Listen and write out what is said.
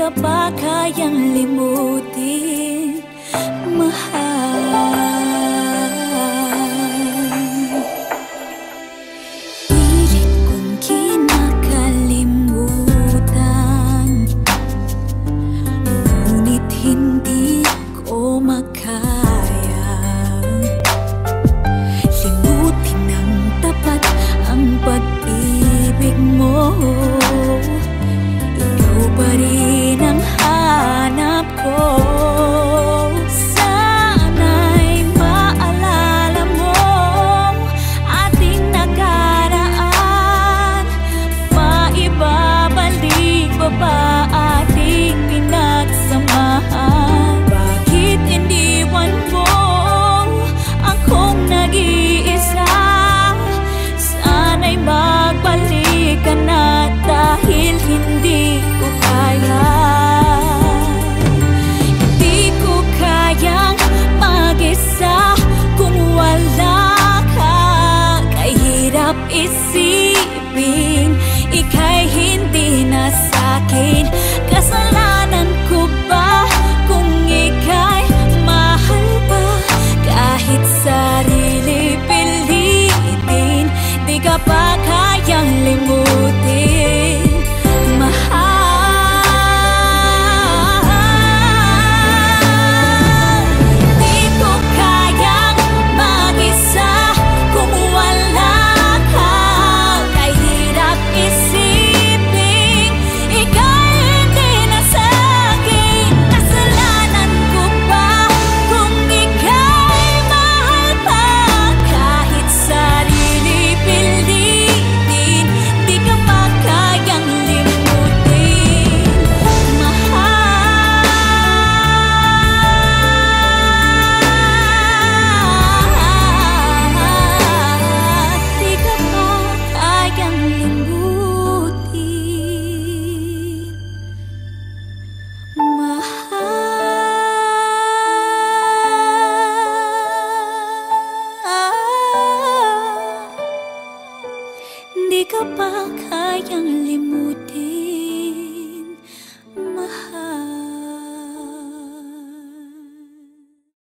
ka pa kayang limutin, mahal. Pilit kong kinakalimutan, ngunit hindi ko makaya limutin ng tapat ang pag-ibig mo. Ikaw pa rin ang hanap ko. Sana'y maalala mo ating nakaraan. Maibabalik pa ba ating pinagsamahan? Bakit iniwan mo akong nag-iisa? Sana'y magbalik ka na dahil hindi ko kaya. Hindi ko kayang mag-isa kung wala ka. Kahirap isipin ika'y hindi na sa'kin. Kasalanan ko ba kung ika'y mahal pa? Kahit sarili pilitin, di ka pa kayang limutin, mahal. Di ko kayang mag-isa kung wala ka. Kahirap isipin ika'y hindi na sa'kin. Kasalanan ko ba kung ika'y mahal pa? Kahit sarili pilitin, di ka pa kayang limutin, mahal. Di ka pa kayang limutin, mahal. Di ka pa kayang limutin.